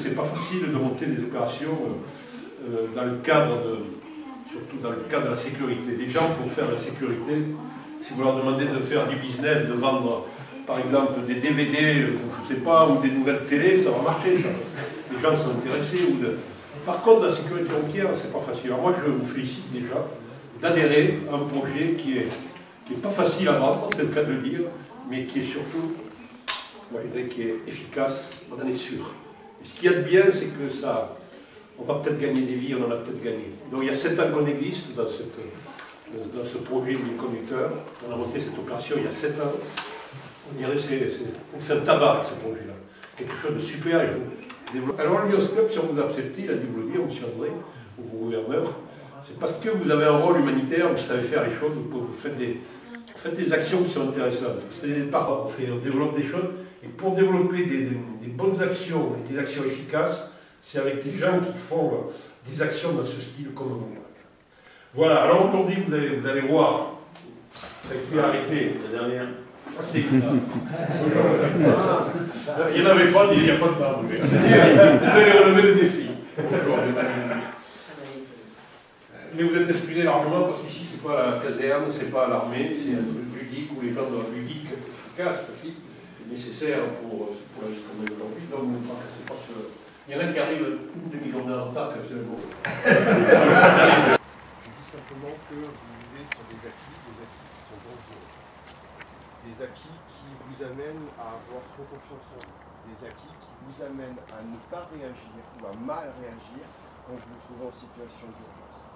c'est pas facile de monter des opérations dans le cadre surtout dans le cadre de la sécurité. Les gens, pour faire la sécurité, si vous leur demandez de faire du business, de vendre par exemple des DVD, je sais pas, ou des nouvelles télé, ça va marcher, ça. Les gens sont intéressés. Par contre, la sécurité routière, c'est pas facile. Alors moi, je vous félicite déjà d'adhérer à un projet qui est pas facile à vendre, c'est le cas de le dire, mais qui est surtout, moi je dirais, qui est efficace, on en est sûr. Et ce qu'il y a de bien, c'est que ça, on va peut-être gagner des vies, on en a peut-être gagné. Donc il y a 7 ans qu'on existe dans ce projet de conducteur. On a monté cette opération il y a 7 ans. On dirait on fait un tabac avec ce projet-là. Quelque chose de super. Alors le Lions Club, si on vous a accepté, il a dû vous le dire, M. André, ou vos gouverneurs, c'est parce que vous avez un rôle humanitaire, vous savez faire les choses, vous faites des actions qui sont intéressantes. On développe des choses, et pour développer des bonnes actions, et des actions efficaces, c'est avec des gens qui font des actions dans ce style comme vous. Voilà, alors aujourd'hui, vous allez voir, ça a été arrêté. La dernière. Il n'y en avait pas, il n'y a pas de barbe. Vous allez relever le défi. Mais vous êtes excusés largement parce qu'ici, c'est pas la caserne, c'est pas l'armée, c'est un truc ludique où les gens doivent ludique, efficace, aussi, nécessaire pour la vie qu'on a aujourd'hui. Donc, vous ne tracassez pas ce... Il y en a qui arrivent une demi-journée en retard, c'est le mot. Je dis simplement que vous vivez sur des acquis qui sont dangereux. Des acquis qui vous amènent à avoir trop confiance en vous. Des acquis qui vous amènent à ne pas réagir ou à mal réagir quand vous vous trouvez en situation d'urgence.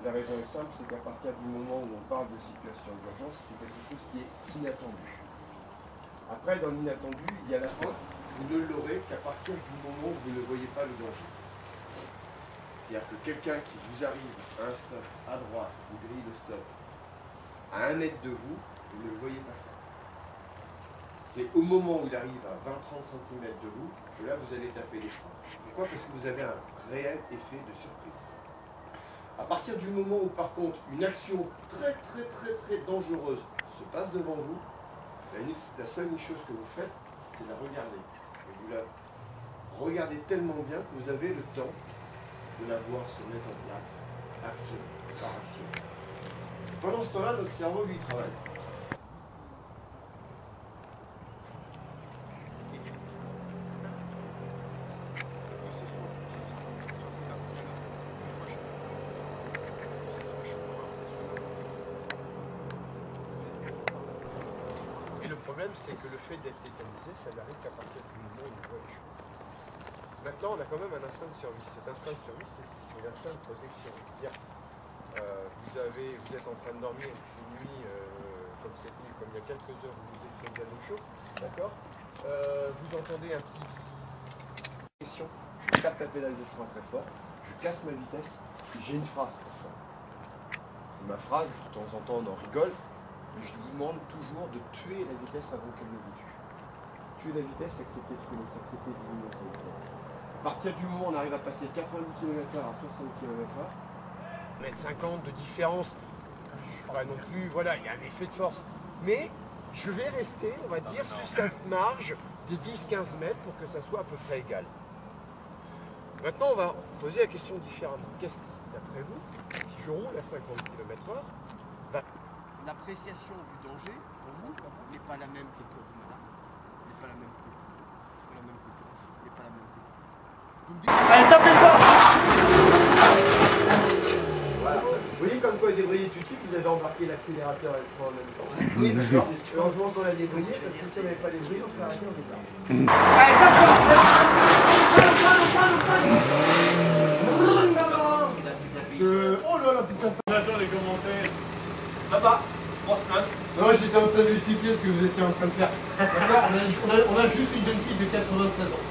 La raison est simple, c'est qu'à partir du moment où on parle de situation d'urgence, c'est quelque chose qui est inattendu. Après, dans l'inattendu, il y a la fin. Vous ne l'aurez qu'à partir du moment où vous ne voyez pas le danger. C'est-à-dire que quelqu'un qui vous arrive à un stop, à droite, vous grille le stop, à 1 mètre de vous, vous ne le voyez pas faire. C'est au moment où il arrive à 20-30 cm de vous, que là vous allez taper les freins. Pourquoi? Parce que vous avez un réel effet de surprise. À partir du moment où par contre une action très dangereuse se passe devant vous, la seule chose que vous faites, c'est la regarder. Et vous la regardez tellement bien que vous avez le temps de la voir se mettre en place, action par action. Pendant ce temps-là, notre cerveau, lui, travaille. Et le problème, c'est que le fait d'être tétanisé, ça n'arrive qu'à partir du moment où on voit les choses. Maintenant, on a quand même un instinct de survie. Cet instinct de survie, c'est l'instinct de protection. Vous êtes en train de dormir une nuit, comme cette nuit, comme il y a quelques heures, vous êtes très bien au chaud, d'accord. Vous entendez un petit pression, je tape la pédale de frein très fort, je casse ma vitesse, j'ai une phrase pour ça. C'est ma phrase, de temps en temps on en rigole, mais je lui demande toujours de tuer la vitesse avant qu'elle ne vous tue. Tuer la vitesse, c'est accepter de freiner, c'est accepter de diminuer sa vitesse. À partir du moment où on arrive à passer 90 km/h à 60 km/h, 1,50 m de différence, je ne pas non plus, voilà, il y a un effet de force. Mais je vais rester, on va dire, sur cette marge de 10-15 mètres pour que ça soit à peu près égal. Maintenant, on va poser la question différemment. Qu'est-ce qui, d'après vous, si je roule à 50 km/h, l'appréciation du danger, pour vous, n'est pas la même que pour vous, madame. N'est pas la même que pour vous. N'est pas la même que pour vous. N'est pas la même que pour vous. Vous me dites... Allez, tapez fort! Voilà. Vous voyez comme quoi débrayer tout de suite, vous avez embarqué l'accélérateur et le frein en même temps. Oui, parce que c'est heureusement qu'on a débrayé, parce que si on n'avait pas débrayé, on serait arrêté en départ. Allez, oh là là, putain, j'attends les commentaires. Ça va, on se plaint. Non, j'étais en train de vous expliquer ce que vous étiez en train de faire. D'accord, on a juste une jeune fille de 93 ans.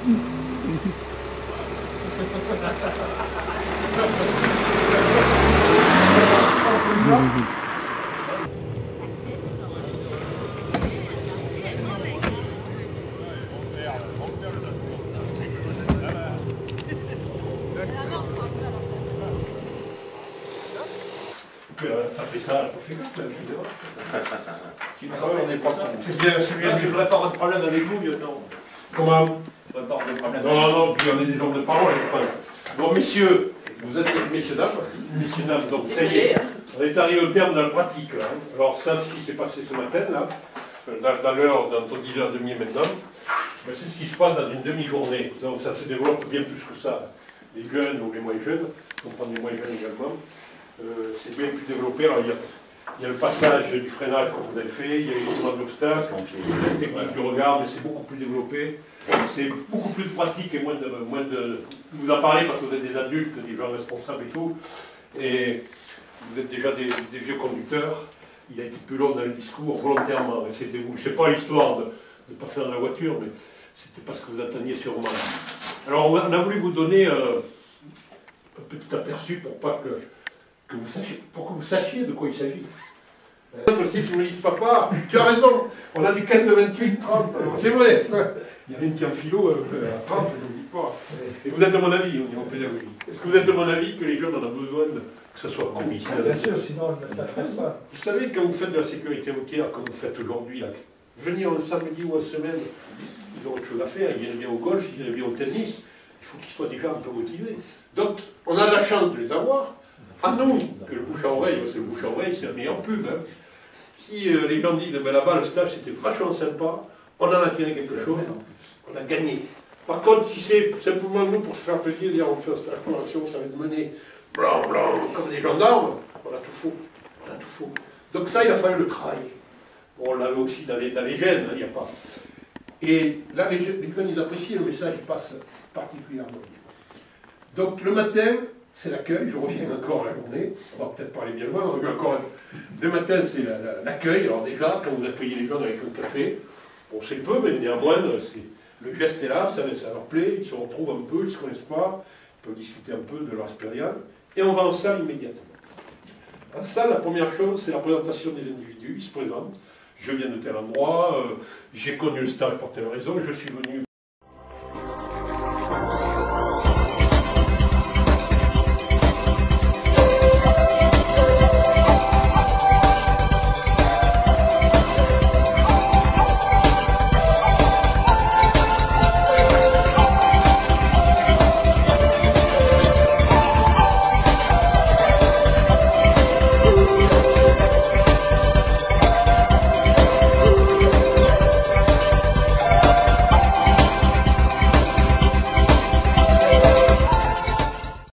Ça fait ça, on fait comme ça, on n'est pas. C'est bien, je ne voudrais pas avoir de problème avec vous, lieutenant. Comment? Non, non, puis on est des hommes de parole. Bon, messieurs, vous êtes messieurs, dames, donc ça y est, on est arrivé au terme de la pratique, là. Alors ça, ce qui s'est passé ce matin, là, dans l'heure, dans 10h30 maintenant, ben, c'est ce qui se passe dans une demi-journée. Donc ça se développe bien plus que ça. Les jeunes ou les moins jeunes, on prend les moins jeunes également, c'est bien plus développé. Alors, il y a le passage du freinage que vous avez fait, il y a l'équipement de l'obstacle, la technique du regard, mais c'est beaucoup plus développé. C'est beaucoup plus de pratique et moins de... Vous en parlez parce que vous êtes des adultes, des gens responsables et tout, et vous êtes déjà des vieux conducteurs. Il a été plus long dans le discours, volontairement. C'était vous. Je ne sais pas l'histoire de ne pas faire dans la voiture, mais c'était parce que vous attendiez sûrement. Alors on a voulu vous donner un petit aperçu pour que vous sachiez de quoi il s'agit. Si tu me dis, papa, tu as raison, on a des caisses de 28, 30, c'est vrai. Il y en a une qui est en philo à 30, je ne dis pas. Et vous êtes de mon avis au niveau pédagogique. Est-ce que vous êtes de mon avis que les jeunes en ont besoin que ce soit commis? Bien sûr, sinon ça ne passe pas. Vous savez, quand vous faites de la sécurité routière, comme vous faites aujourd'hui, venir un samedi ou une semaine, ils ont autre chose à faire, ils viennent bien au golf, ils viennent bien au tennis, il faut qu'ils soient déjà un peu motivés. Donc, on a la chance de les avoir. À nous, que le bouche à oreille, parce que le bouche à oreille, c'est la meilleure pub. Hein. Si les gens disent, ben là-bas, le stage, c'était vachement sympa, on en a tiré quelque chose, on a gagné. Par contre, si c'est simplement nous pour se faire plaisir, dire on fait un stage formation, ça va être mené blanc, comme des gendarmes, on a tout faux. On a tout faux. Donc ça, il a fallu le travailler. Bon, on l'avait aussi dans les gènes, il n'y a pas. Et là, les jeunes, ils apprécient, le message passe particulièrement bien. Donc le matin, c'est l'accueil, je reviens encore à la journée, on va peut-être parler bien loin, on revient encore. Le matin, c'est l'accueil. Alors déjà, quand vous accueillez les gens avec un café, bon, c'est peu, mais néanmoins, le geste est là, ça leur plaît, ils se retrouvent un peu, ils ne se connaissent pas, ils peuvent discuter un peu de leur expérience, et on va en salle immédiatement. En salle, la première chose, c'est la présentation des individus, ils se présentent. Je viens de tel endroit, j'ai connu le stage pour telle raison, je suis venu